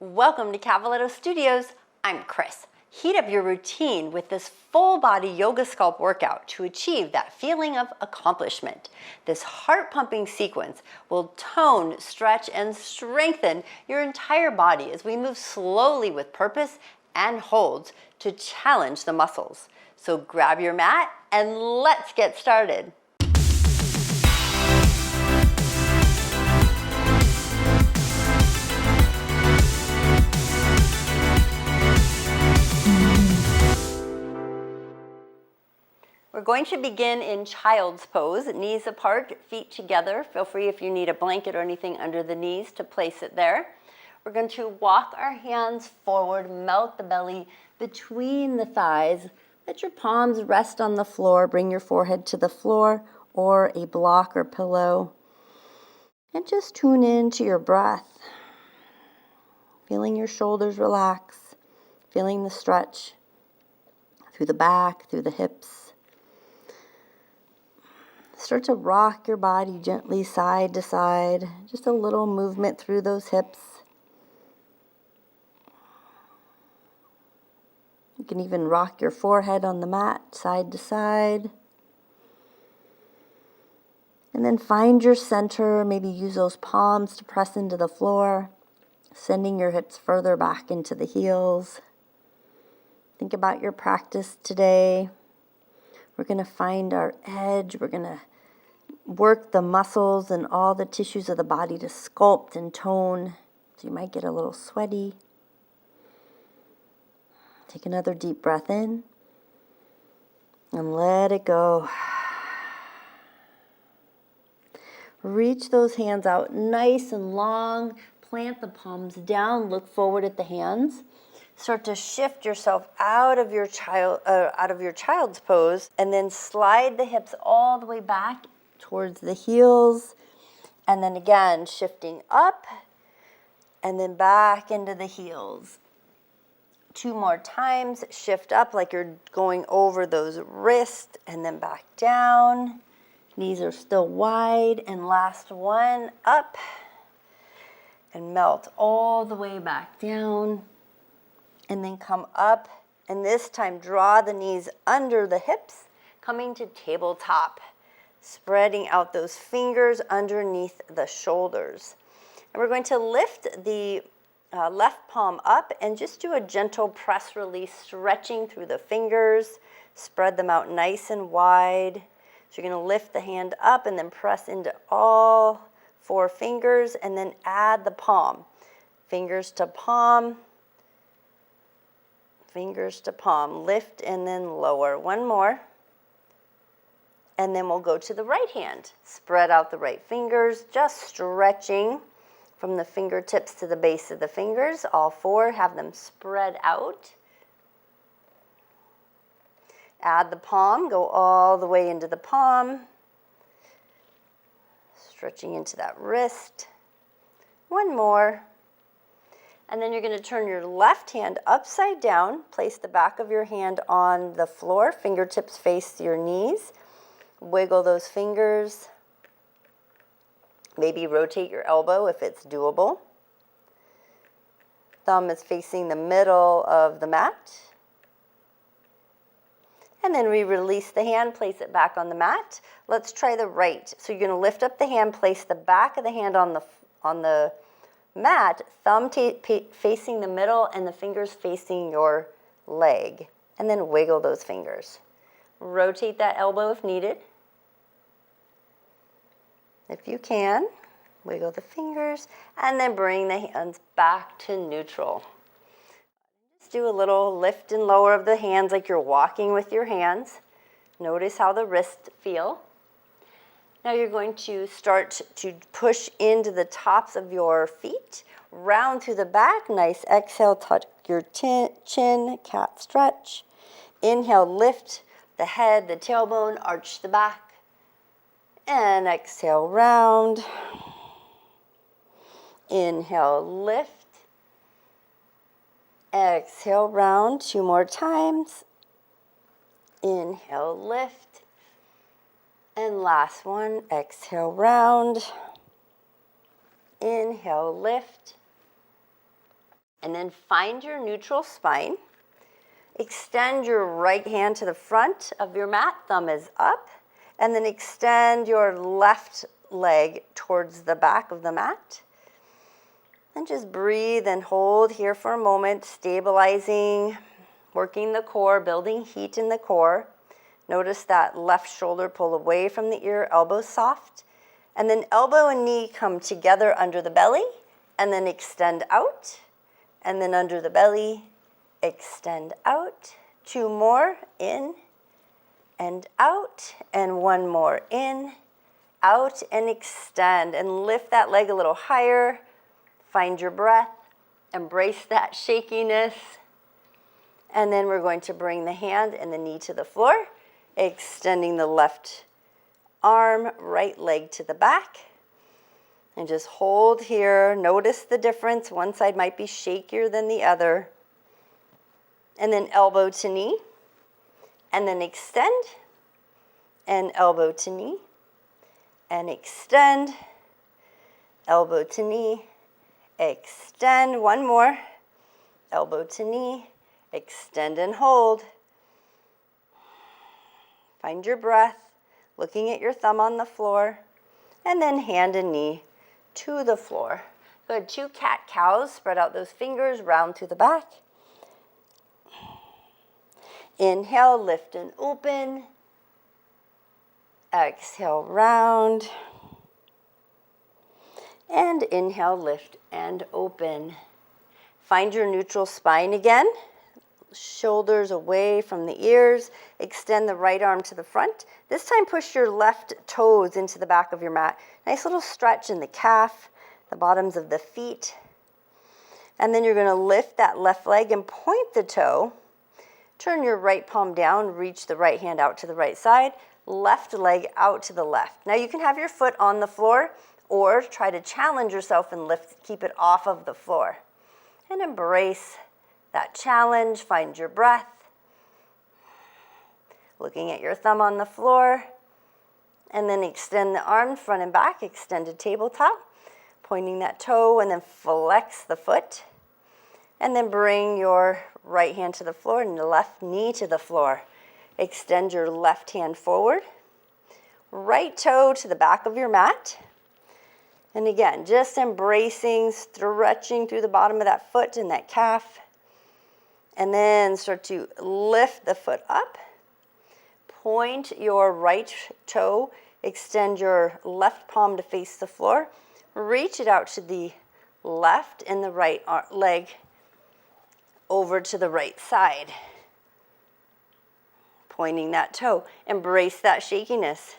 Welcome to Cavaletto Studios. I'm Chris. Heat up your routine with this full body yoga sculpt workout to achieve that feeling of accomplishment. This heart-pumping sequence will tone, stretch, and strengthen your entire body as we move slowly with purpose and holds to challenge the muscles. So grab your mat and let's get started. We're going to begin in child's pose, knees apart, feet together. Feel free if you need a blanket or anything under the knees to place it there. We're going to walk our hands forward, melt the belly between the thighs. Let your palms rest on the floor. Bring your forehead to the floor or a block or pillow. And just tune in to your breath. Feeling your shoulders relax. Feeling the stretch through the back, through the hips. Start to rock your body gently side to side. Just a little movement through those hips. You can even rock your forehead on the mat side to side. And then find your center. Maybe use those palms to press into the floor. Sending your hips further back into the heels. Think about your practice today. We're going to find our edge. We're going to work the muscles and all the tissues of the body to sculpt and tone. So you might get a little sweaty. Take another deep breath in and let it go. Reach those hands out nice and long. Plant the palms down. Look forward at the hands. Start to shift yourself out of your child's pose, and then slide the hips all the way back towards the heels, and then again shifting up and then back into the heels. 2 more times. Shift up like you're going over those wrists, and then back down. Knees are still wide, and last one, up and melt all the way back down. And then come up, and this time draw the knees under the hips, coming to tabletop, spreading out those fingers underneath the shoulders. And we're going to lift the left palm up and just do a gentle press release, stretching through the fingers, spread them out nice and wide. So you're going to lift the hand up and then press into all 4 fingers, and then add the palm. Fingers to palm. Fingers to palm, lift and then lower. 1 more. And then we'll go to the right hand. Spread out the right fingers, just stretching from the fingertips to the base of the fingers. All 4, have them spread out. Add the palm, go all the way into the palm. Stretching into that wrist. 1 more. And then you're going to turn your left hand upside down. Place the back of your hand on the floor. Fingertips face your knees. Wiggle those fingers. Maybe rotate your elbow if it's doable. Thumb is facing the middle of the mat. And then we release the hand, place it back on the mat. Let's try the right. So you're going to lift up the hand, place the back of the hand on the mat, thumb facing the middle and the fingers facing your leg. And then wiggle those fingers. Rotate that elbow if needed. If you can, wiggle the fingers and then bring the hands back to neutral. Just do a little lift and lower of the hands like you're walking with your hands. Notice how the wrists feel. Now you're going to start to push into the tops of your feet, round through the back. Nice exhale, touch your chin, cat stretch. Inhale, lift the head, the tailbone, arch the back. And exhale, round. Inhale, lift. Exhale, round. 2 more times. Inhale, lift. And last one, exhale, round. Inhale, lift. And then find your neutral spine. Extend your right hand to the front of your mat, thumb is up, and then extend your left leg towards the back of the mat. And just breathe and hold here for a moment, stabilizing, working the core, building heat in the core. Notice that left shoulder pull away from the ear, elbow soft. And then elbow and knee come together under the belly, and then extend out. And then under the belly, extend out. 2 more, in and out. And 1 more, in, out, and extend. And lift that leg a little higher. Find your breath. Embrace that shakiness. And then we're going to bring the hand and the knee to the floor, extending the left arm, right leg to the back. And just hold here. Notice the difference. One side might be shakier than the other. And then elbow to knee. And then extend. And elbow to knee. And extend. Elbow to knee. Extend. 1 more. Elbow to knee. Extend and hold. Find your breath. Looking at your thumb on the floor. And then hand and knee to the floor. Good. 2 cat-cows. Spread out those fingers, round through the back. Inhale, lift and open. Exhale, round. And inhale, lift and open. Find your neutral spine again. Shoulders away from the ears. Extend the right arm to the front. This time push your left toes into the back of your mat. Nice little stretch in the calf, the bottoms of the feet. And then you're going to lift that left leg and point the toe. Turn your right palm down, reach the right hand out to the right side, left leg out to the left. Now you can have your foot on the floor or try to challenge yourself and lift, keep it off of the floor. And embrace that challenge, find your breath. Looking at your thumb on the floor. And then extend the arms front and back, extended tabletop. Pointing that toe and then flex the foot. And then bring your right hand to the floor and the left knee to the floor. Extend your left hand forward. Right toe to the back of your mat. And again, just embracing, stretching through the bottom of that foot and that calf. And then start to lift the foot up. Point your right toe. Extend your left palm to face the floor. Reach it out to the left and the right leg over to the right side. Pointing that toe. Embrace that shakiness.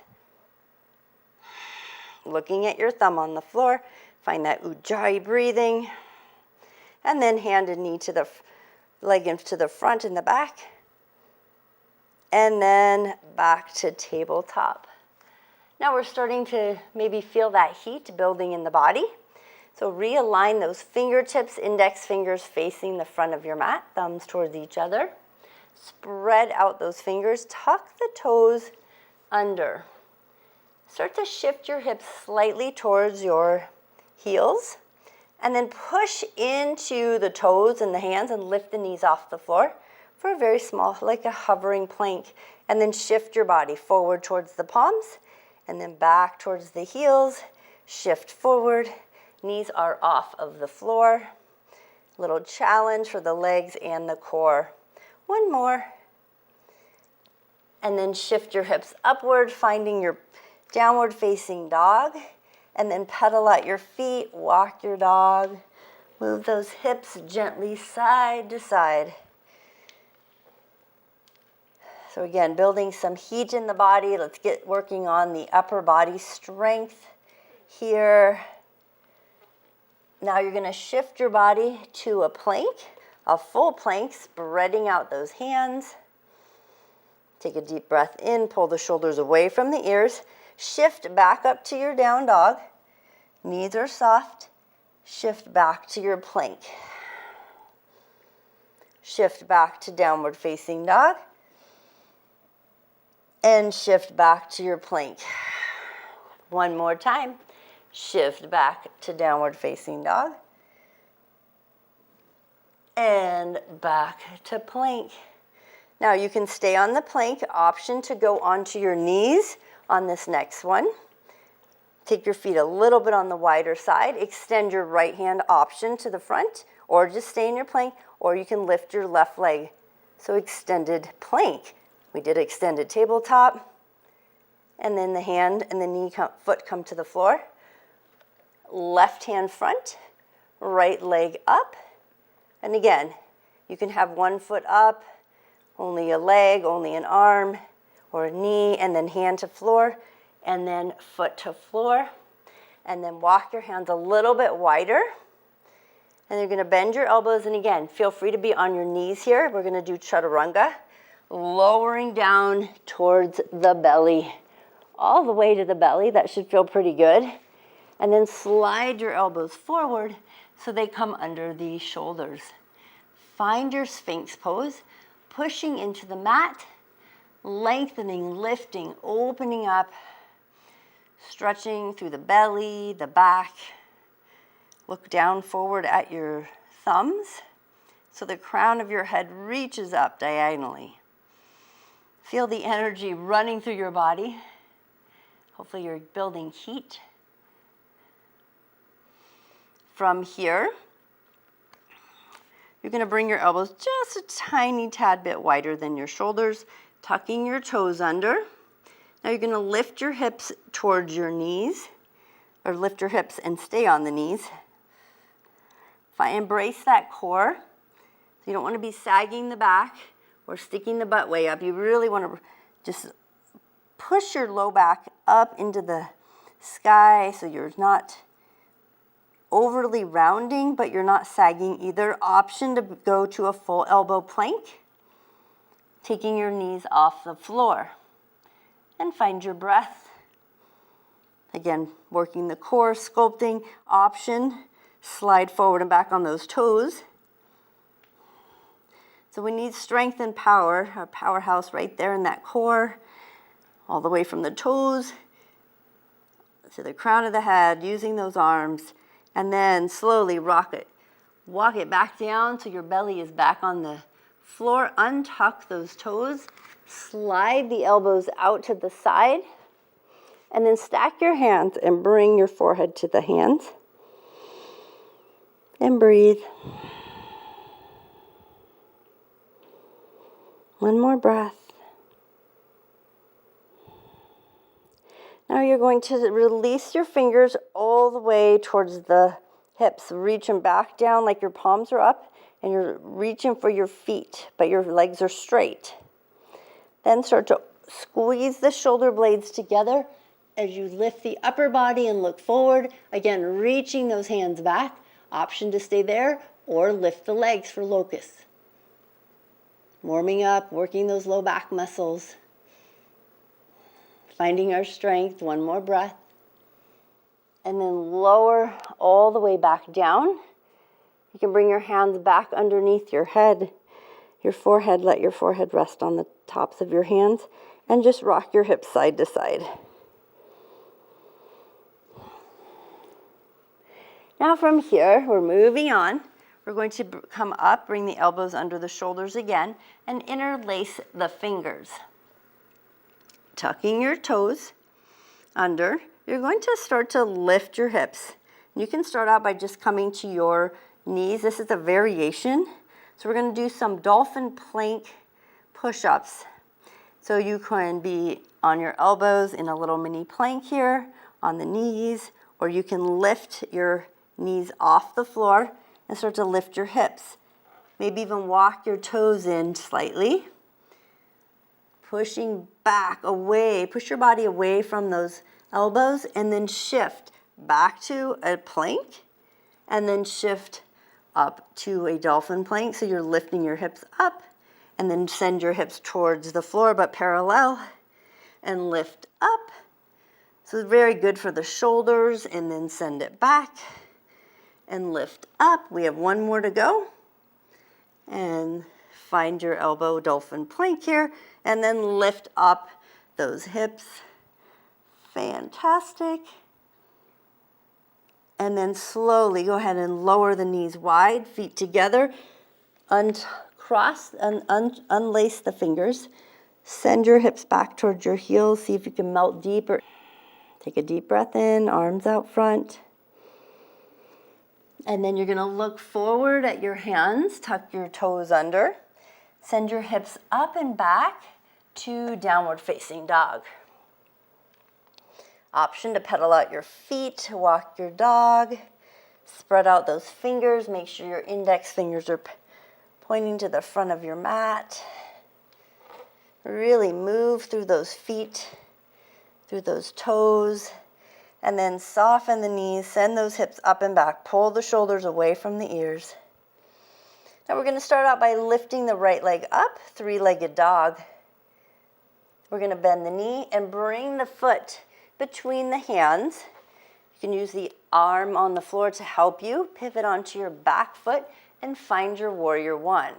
Looking at your thumb on the floor. Find that ujjayi breathing. And then hand and knee to the leg into the front and the back. And then back to tabletop. Now we're starting to maybe feel that heat building in the body. So realign those fingertips, index fingers facing the front of your mat, thumbs towards each other. Spread out those fingers, tuck the toes under. Start to shift your hips slightly towards your heels. And then push into the toes and the hands and lift the knees off the floor for a very small, like a hovering plank. And then shift your body forward towards the palms and then back towards the heels. Shift forward. Knees are off of the floor. Little challenge for the legs and the core. 1 more. And then shift your hips upward, finding your downward facing dog. And then pedal at your feet, walk your dog. Move those hips gently side to side. So again, building some heat in the body. Let's get working on the upper body strength here. Now you're going to shift your body to a plank, a full plank, spreading out those hands. Take a deep breath in, pull the shoulders away from the ears. Shift back up to your down dog. Knees are soft. Shift back to your plank. Shift back to downward facing dog. And shift back to your plank. 1 more time. Shift back to downward facing dog. and back to plank. Now you can stay on the plank, option to go onto your knees on this next one. Take your feet a little bit on the wider side, extend your right hand option to the front, or just stay in your plank, or you can lift your left leg. So extended plank. We did extended tabletop, and then the hand and the foot come to the floor. Left hand front, right leg up, and again, you can have one foot up, only a leg, only an arm, or a knee, and then hand to floor, and then foot to floor, and then walk your hands a little bit wider, and you're going to bend your elbows, and again, feel free to be on your knees here. We're going to do chaturanga, lowering down towards the belly, all the way to the belly. That should feel pretty good. And then slide your elbows forward so they come under the shoulders. Find your Sphinx pose, pushing into the mat, lengthening, lifting, opening up, stretching through the belly, the back. Look down forward at your thumbs so the crown of your head reaches up diagonally. Feel the energy running through your body. Hopefully you're building heat. From here, you're going to bring your elbows just a tiny tad bit wider than your shoulders, tucking your toes under. Now you're going to lift your hips towards your knees, or lift your hips and stay on the knees. Embrace that core. So you don't want to be sagging the back or sticking the butt way up. You really want to just push your low back up into the sky so you're not overly rounding, but you're not sagging either. Option to go to a full elbow plank, taking your knees off the floor. And find your breath. Again, working the core, sculpting. Option, slide forward and back on those toes. So we need strength and power, our powerhouse right there in that core, all the way from the toes to the crown of the head, using those arms, and then slowly rock it. Walk it back down so your belly is back on the floor. Untuck those toes, slide the elbows out to the side, and then stack your hands and bring your forehead to the hands. And breathe. One more breath. Now you're going to release your fingers all the way towards the hips. Reach them back down like your palms are up, and you're reaching for your feet, but your legs are straight. Then start to squeeze the shoulder blades together as you lift the upper body and look forward. Again, reaching those hands back. Option to stay there or lift the legs for locust. Warming up, working those low back muscles. Finding our strength. One more breath. And then lower all the way back down. You can bring your hands back underneath your head, your forehead. Let your forehead rest on the tops of your hands. And just rock your hips side to side. Now from here, we're moving on. We're going to come up, bring the elbows under the shoulders again, and interlace the fingers. Tucking your toes under, you're going to start to lift your hips. You can start out by just coming to your knees. This is a variation. So we're going to do some dolphin plank push-ups. So you can be on your elbows in a little mini plank here, on the knees, or you can lift your knees off the floor and start to lift your hips. Maybe even walk your toes in slightly. Pushing back, away, push your body away from those elbows, and then shift back to a plank, and then shift up to a dolphin plank. So you're lifting your hips up, and then send your hips towards the floor, but parallel, and lift up. So it's very good for the shoulders, and then send it back, and lift up. We have one more to go. And find your elbow dolphin plank here, and then lift up those hips. Fantastic. And then slowly go ahead and lower the knees wide, feet together. uncross and unlace the fingers. Send your hips back towards your heels. See if you can melt deeper. Take a deep breath in, arms out front. And then you're going to look forward at your hands, tuck your toes under. Send your hips up and back to downward facing dog. Option to pedal out your feet, walk your dog. Spread out those fingers. Make sure your index fingers are pointing to the front of your mat. Really move through those feet, through those toes. And then soften the knees, send those hips up and back. Pull the shoulders away from the ears. Now we're going to start out by lifting the right leg up, three-legged dog. We're going to bend the knee and bring the foot between the hands. You can use the arm on the floor to help you. Pivot onto your back foot and find your warrior one.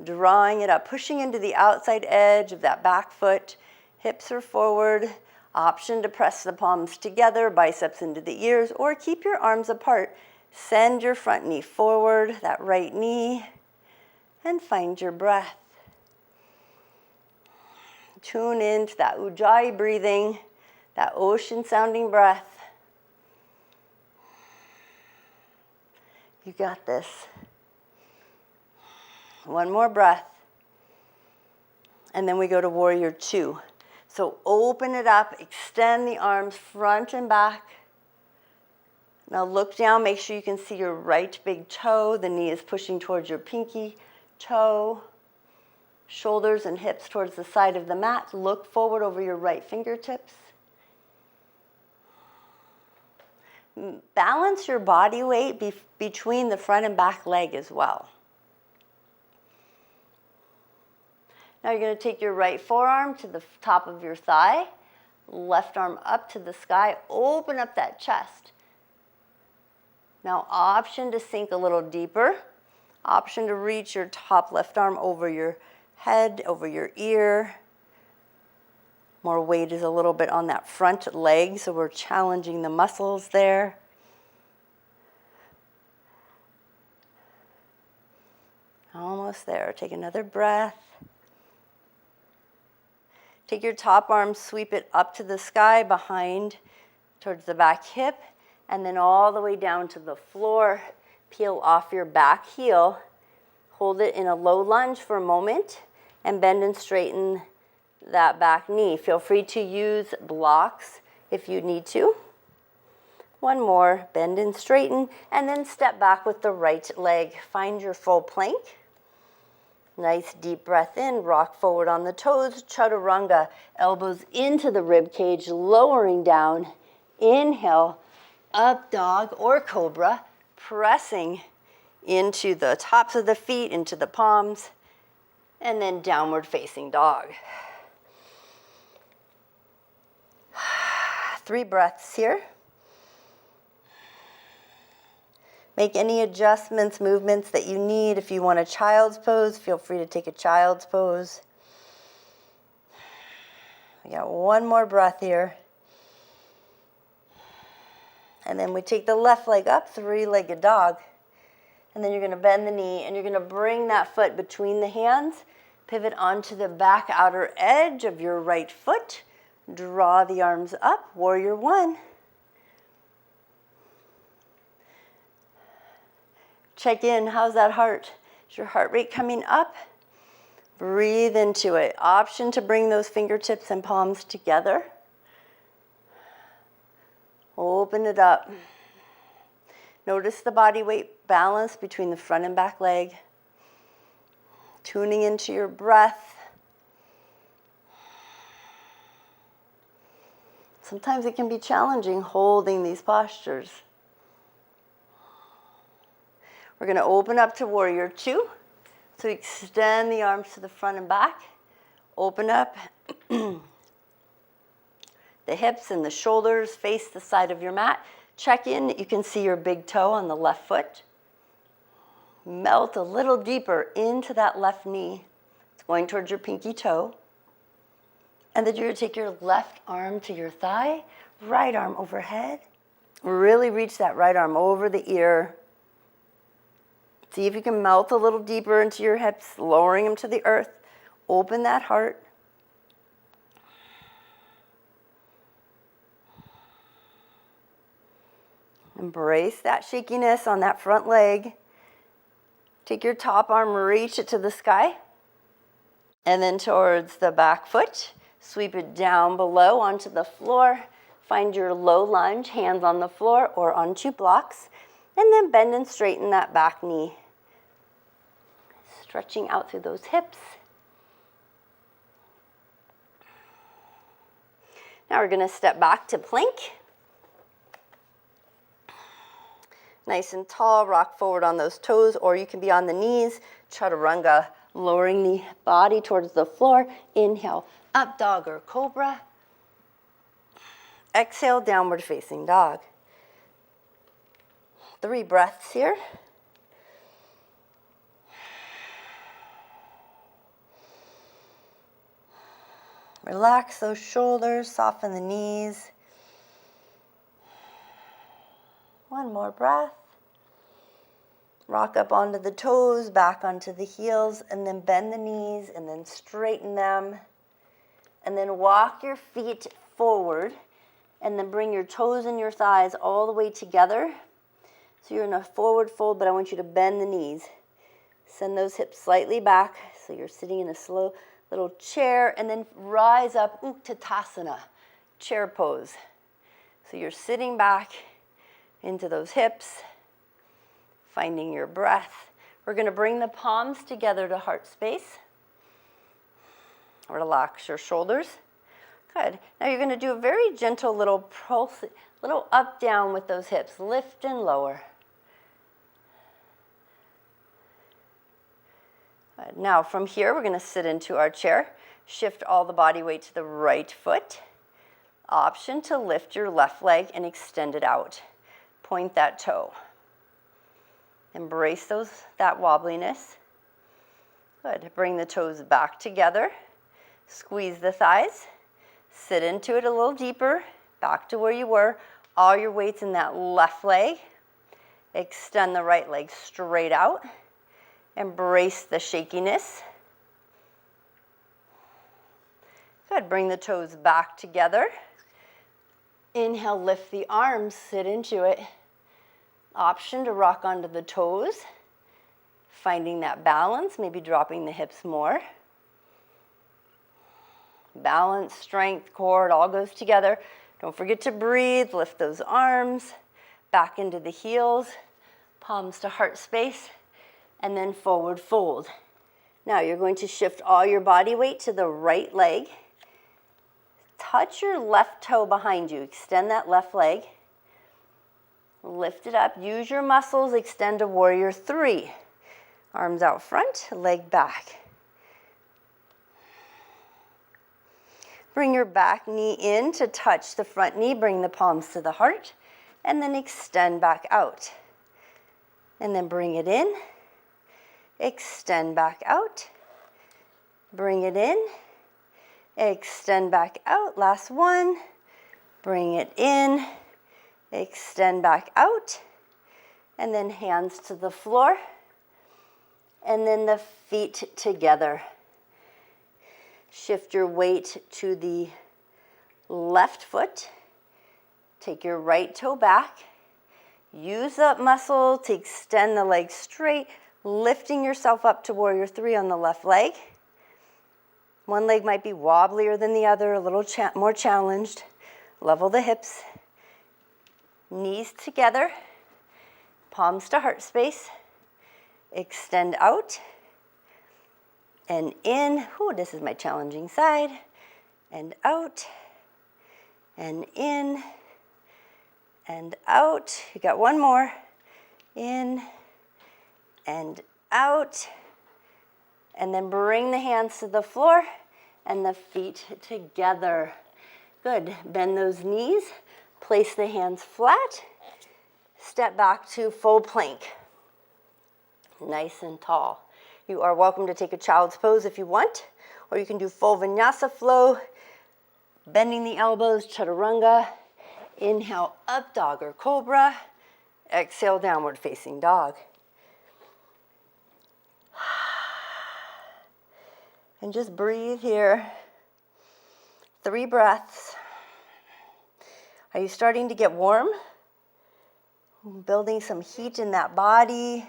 Drawing it up, pushing into the outside edge of that back foot. Hips are forward. Option to press the palms together, biceps into the ears, or keep your arms apart. Send your front knee forward, that right knee, and find your breath. Tune into that Ujjayi breathing, that ocean sounding breath. You got this. One more breath. And then we go to warrior two. So open it up, extend the arms front and back. Now look down, make sure you can see your right big toe. The knee is pushing towards your pinky toe. Shoulders and hips towards the side of the mat. Look forward over your right fingertips. Balance your body weight between the front and back leg as well. Now you're going to take your right forearm to the top of your thigh, left arm up to the sky, open up that chest. Now option to sink a little deeper, option to reach your top left arm over your head, over your ear. More weight is a little bit on that front leg, so we're challenging the muscles there. Almost there. Take another breath. Take your top arm, sweep it up to the sky behind, towards the back hip, and then all the way down to the floor. Peel off your back heel. Hold it in a low lunge for a moment, and bend and straighten that back knee. Feel free to use blocks if you need to. One more, bend and straighten, and then step back with the right leg. Find your full plank. Nice deep breath in, rock forward on the toes, chaturanga, elbows into the rib cage, lowering down. Inhale, up dog or cobra, pressing into the tops of the feet, into the palms, and then downward facing dog. 3 breaths here. Make any adjustments, movements that you need. If you want a child's pose, feel free to take a child's pose. We got one more breath here. And then we take the left leg up, three-legged dog. And then you're going to bend the knee, and you're going to bring that foot between the hands. Pivot onto the back outer edge of your right foot. Draw the arms up, warrior one. Check in, how's that heart? Is your heart rate coming up? Breathe into it. Option to bring those fingertips and palms together. Open it up. Notice the body weight balance between the front and back leg. Tuning into your breath. Sometimes it can be challenging holding these postures. We're going to open up to warrior two. So extend the arms to the front and back. Open up. The hips and the shoulders face the side of your mat. Check in. You can see your big toe on the left foot. Melt a little deeper into that left knee. It's going towards your pinky toe. And then you're going to take your left arm to your thigh, right arm overhead. Really reach that right arm over the ear. See if you can melt a little deeper into your hips, lowering them to the earth. Open that heart. Embrace that shakiness on that front leg. Take your top arm, reach it to the sky. And then towards the back foot. Sweep it down below onto the floor. Find your low lunge, hands on the floor or onto blocks. And then bend and straighten that back knee. Stretching out through those hips. Now we're going to step back to plank. Nice and tall, rock forward on those toes, or you can be on the knees. Chaturanga, lowering the body towards the floor. Inhale, up dog or cobra. Exhale, downward facing dog. 3 breaths here. Relax those shoulders, soften the knees. 1 more breath. Rock up onto the toes, back onto the heels, and then bend the knees and then straighten them. And then walk your feet forward and then bring your toes and your thighs all the way together. So you're in a forward fold, but I want you to bend the knees. Send those hips slightly back so you're sitting in a slow little chair, and then rise up, Utkatasana, chair pose. So you're sitting back into those hips, finding your breath. We're going to bring the palms together to heart space. Relax your shoulders. Good. Now you're going to do a very gentle little pulse, little up down with those hips. Lift and lower. Good. Now from here we're going to sit into our chair. Shift all the body weight to the right foot. Option to lift your left leg and extend it out. Point that toe. Embrace that wobbliness. Good. Bring the toes back together. Squeeze the thighs. Sit into it a little deeper. Back to where you were. All your weight's in that left leg. Extend the right leg straight out. Embrace the shakiness. Good. Bring the toes back together. Inhale, lift the arms, sit into it. Option to rock onto the toes. Finding that balance, maybe dropping the hips more. Balance, strength, core, it all goes together. Don't forget to breathe, lift those arms, back into the heels, palms to heart space, and then forward fold. Now you're going to shift all your body weight to the right leg. Touch your left toe behind you. Extend that left leg. Lift it up. Use your muscles. Extend to warrior 3. Arms out front, leg back. Bring your back knee in to touch the front knee. Bring the palms to the heart. And then extend back out. And then bring it in. Extend back out. Bring it in. Extend back out. Last one. Bring it in. Extend back out. And then hands to the floor. And then the feet together. Shift your weight to the left foot. Take your right toe back. Use that muscle to extend the leg straight, lifting yourself up to warrior 3 on the left leg. One leg might be wobblier than the other, a little more challenged. Level the hips. Knees together. Palms to heart space. Extend out. And in. Ooh, this is my challenging side. And out. And in. And out. You got one more. In. And out. And then bring the hands to the floor and the feet together. Good. Bend those knees. Place the hands flat. Step back to full plank. Nice and tall. You are welcome to take a child's pose if you want, or you can do full vinyasa flow, bending the elbows, chaturanga, Inhale, up dog or cobra. Exhale, downward facing dog. And just breathe here. 3 breaths. Are you starting to get warm? Building some heat in that body.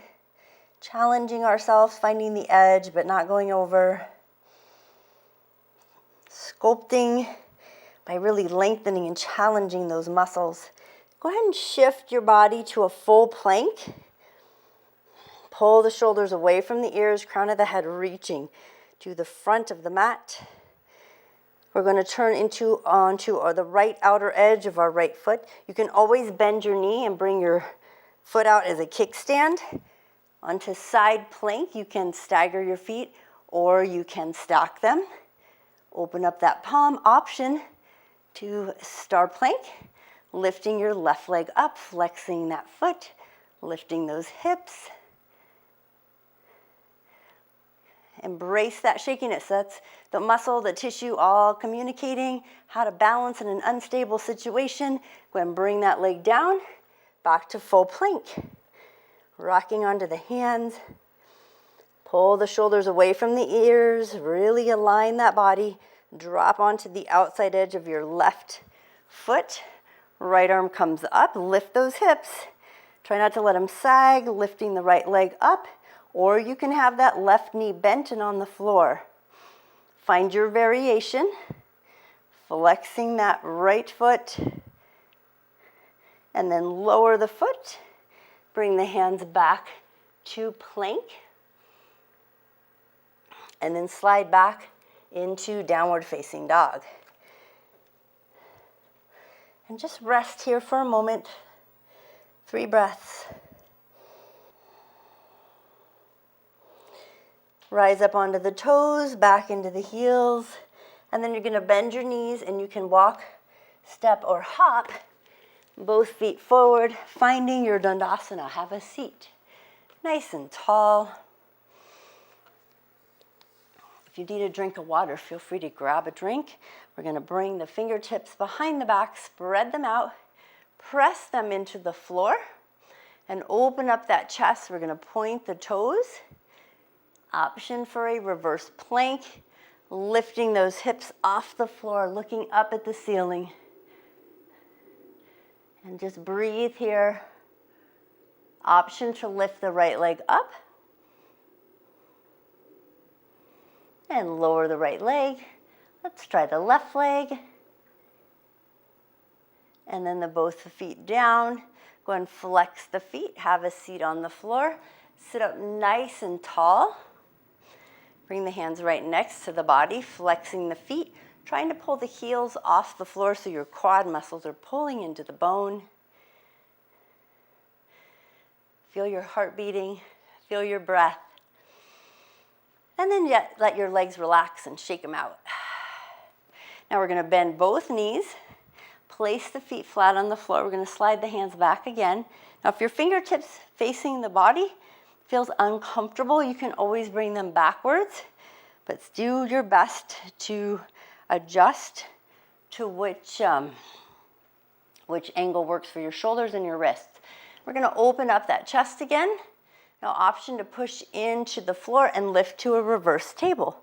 Challenging ourselves, finding the edge, but not going over. Sculpting by really lengthening and challenging those muscles. Go ahead and shift your body to a full plank. Pull the shoulders away from the ears, crown of the head reaching to the front of the mat. We're going to turn onto the right outer edge of our right foot. You can always bend your knee and bring your foot out as a kickstand. Onto side plank, you can stagger your feet or you can stack them. Open up that palm. Option to star plank, lifting your left leg up, flexing that foot, lifting those hips. Embrace that shakiness. That's the muscle, the tissue, all communicating how to balance in an unstable situation. Go ahead and bring that leg down, back to full plank. Rocking onto the hands. Pull the shoulders away from the ears. Really align that body. Drop onto the outside edge of your left foot. Right arm comes up. Lift those hips. Try not to let them sag. Lifting the right leg up. Or you can have that left knee bent and on the floor. Find your variation. Flexing that right foot. And then lower the foot. Bring the hands back to plank. And then slide back into downward facing dog. And just rest here for a moment. 3 breaths. Rise up onto the toes, back into the heels, and then you're going to bend your knees and you can walk, step, or hop both feet forward, finding your Dandasana. Have a seat. Nice and tall. If you need a drink of water, feel free to grab a drink. We're going to bring the fingertips behind the back, spread them out, press them into the floor, and open up that chest. We're going to point the toes. Option for a reverse plank, lifting those hips off the floor, looking up at the ceiling. And just breathe here. Option to lift the right leg up. And lower the right leg. Let's try the left leg. And then both feet down. Go and flex the feet. Have a seat on the floor. Sit up nice and tall. Bring the hands right next to the body, flexing the feet, trying to pull the heels off the floor so your quad muscles are pulling into the bone. Feel your heart beating, feel your breath. And then let your legs relax and shake them out. Now we're going to bend both knees, place the feet flat on the floor. We're going to slide the hands back again. Now if your fingertips facing the body feels uncomfortable, you can always bring them backwards, but do your best to adjust to which angle works for your shoulders and your wrists. We're going to open up that chest again. Now option to push into the floor and lift to a reverse table.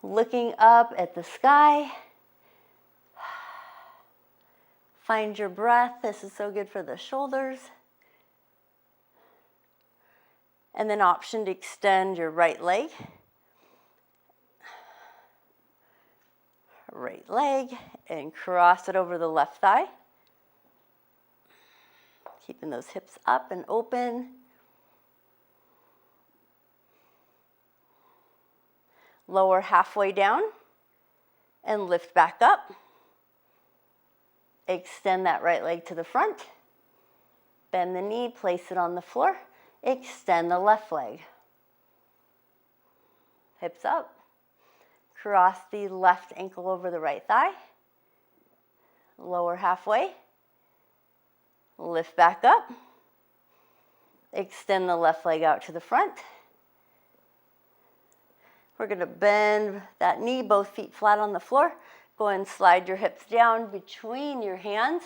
Looking up at the sky. Find your breath. This is so good for the shoulders. And then option to extend your right leg. Right leg and cross it over the left thigh. Keeping those hips up and open. Lower halfway down and lift back up. Extend that right leg to the front. Bend the knee, place it on the floor. Extend the left leg. Hips up. Cross the left ankle over the right thigh. Lower halfway. Lift back up. Extend the left leg out to the front. We're going to bend that knee, both feet flat on the floor. Go and slide your hips down between your hands.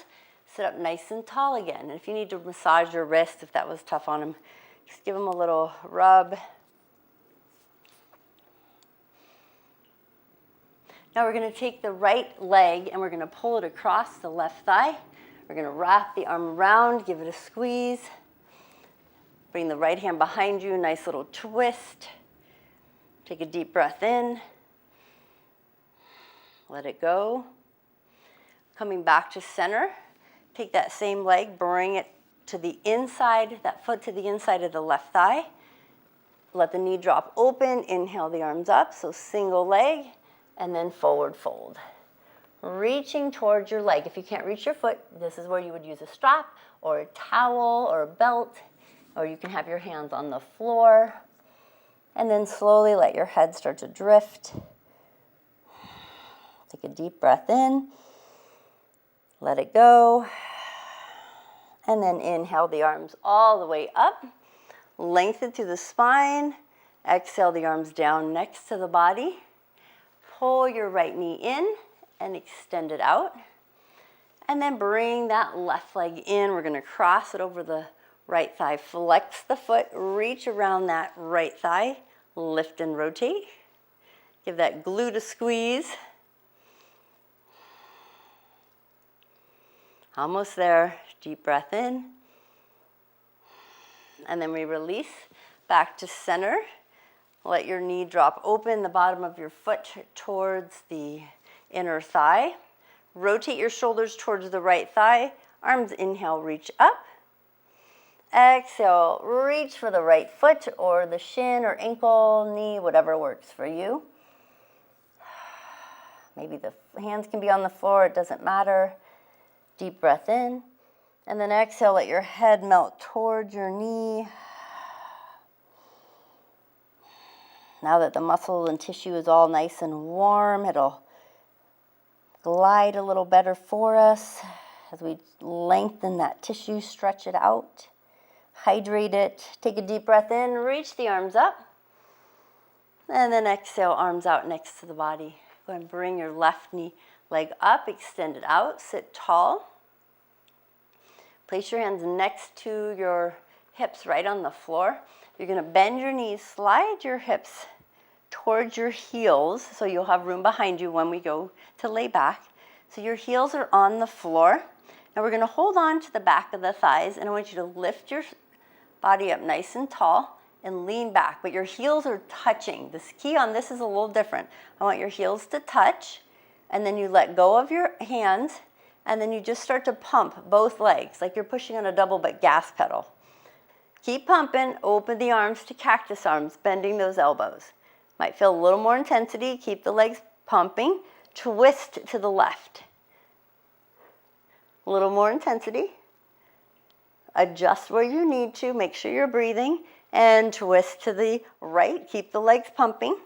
Sit up nice and tall again. And if you need to massage your wrist, if that was tough on them, just give them a little rub. Now we're going to take the right leg and we're going to pull it across the left thigh. We're going to wrap the arm around, give it a squeeze. Bring the right hand behind you, nice little twist. Take a deep breath in. Let it go. Coming back to center. Take that same leg, bring it to the inside, that foot to the inside of the left thigh. Let the knee drop open. Inhale the arms up, so single leg, and then forward fold. Reaching towards your leg. If you can't reach your foot, this is where you would use a strap or a towel or a belt, or you can have your hands on the floor. And then slowly let your head start to drift. Take a deep breath in. Let it go. And then inhale the arms all the way up. Lengthen through the spine. Exhale the arms down next to the body. Pull your right knee in and extend it out. And then bring that left leg in. We're going to cross it over the right thigh. Flex the foot. Reach around that right thigh. Lift and rotate. Give that glute a squeeze. Almost there. Deep breath in. And then we release back to center. Let your knee drop open, the bottom of your foot towards the inner thigh. Rotate your shoulders towards the right thigh. Arms inhale, reach up. Exhale, reach for the right foot or the shin or ankle, knee, whatever works for you. Maybe the hands can be on the floor, it doesn't matter. Deep breath in. And then exhale, let your head melt towards your knee. Now that the muscle and tissue is all nice and warm, it'll glide a little better for us as we lengthen that tissue, stretch it out, hydrate it. Take a deep breath in, reach the arms up, and then exhale, arms out next to the body. Go ahead and bring your left knee leg up, extend it out, sit tall. Place your hands next to your hips right on the floor. You're going to bend your knees, slide your hips towards your heels so you'll have room behind you when we go to lay back. So your heels are on the floor. Now we're going to hold on to the back of the thighs, and I want you to lift your body up nice and tall and lean back, but your heels are touching. The key on this is a little different. I want your heels to touch, and then you let go of your hands, and then you just start to pump both legs like you're pushing on a double but gas pedal. Keep pumping, open the arms to cactus arms, bending those elbows. Might feel a little more intensity, keep the legs pumping, twist to the left. A little more intensity. Adjust where you need to, make sure you're breathing, and twist to the right, keep the legs pumping,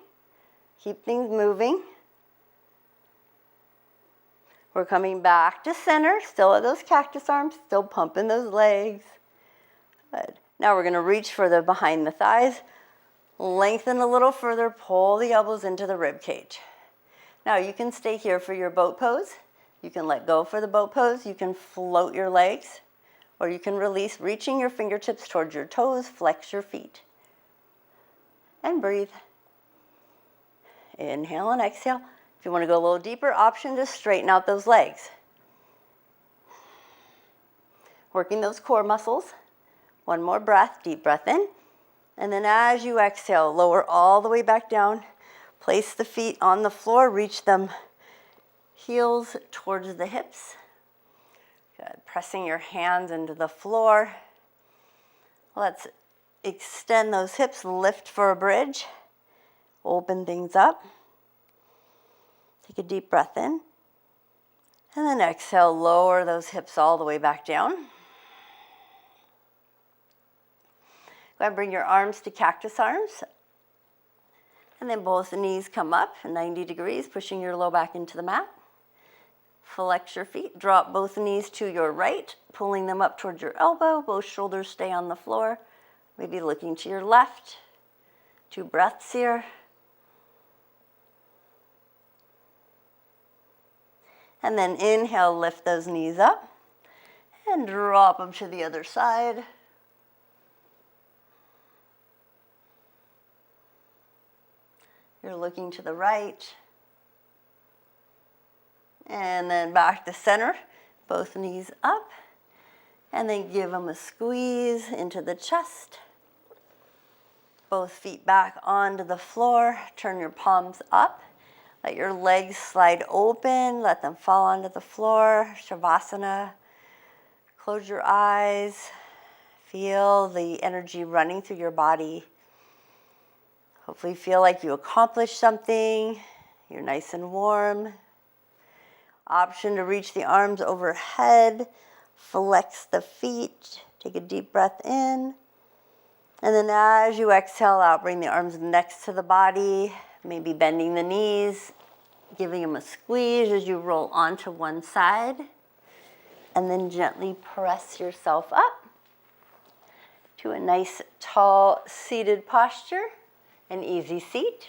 keep things moving. We're coming back to center, still at those cactus arms, still pumping those legs. Good. Now we're going to reach further behind the thighs, lengthen a little further, pull the elbows into the rib cage. Now you can stay here for your boat pose. You can let go for the boat pose. You can float your legs, or you can release, reaching your fingertips towards your toes, flex your feet. And breathe. Inhale and exhale. If you want to go a little deeper, option to straighten out those legs. Working those core muscles. One more breath, deep breath in. And then as you exhale, lower all the way back down. Place the feet on the floor, reach them heels towards the hips. Good. Pressing your hands into the floor. Let's extend those hips, lift for a bridge. Open things up. Take a deep breath in. And then exhale, lower those hips all the way back down. Go ahead and bring your arms to cactus arms. And then both the knees come up 90 degrees, pushing your low back into the mat. Flex your feet, drop both knees to your right, pulling them up towards your elbow. Both shoulders stay on the floor. Maybe looking to your left. 2 breaths here. And then inhale, lift those knees up and drop them to the other side. You're looking to the right. And then back to center, both knees up. And then give them a squeeze into the chest. Both feet back onto the floor. Turn your palms up. Let your legs slide open. Let them fall onto the floor. Shavasana. Close your eyes. Feel the energy running through your body. Hopefully feel like you accomplished something. You're nice and warm. Option to reach the arms overhead. Flex the feet. Take a deep breath in. And then as you exhale out, bring the arms next to the body. Maybe bending the knees. Giving them a squeeze as you roll onto one side. And then gently press yourself up to a nice, tall, seated posture. An easy seat.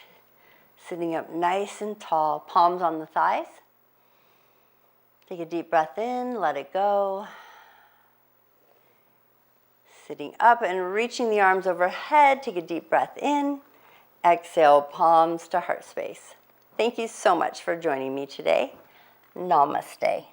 Sitting up nice and tall, palms on the thighs. Take a deep breath in, let it go. Sitting up and reaching the arms overhead. Take a deep breath in. Exhale, palms to heart space. Thank you so much for joining me today. Namaste.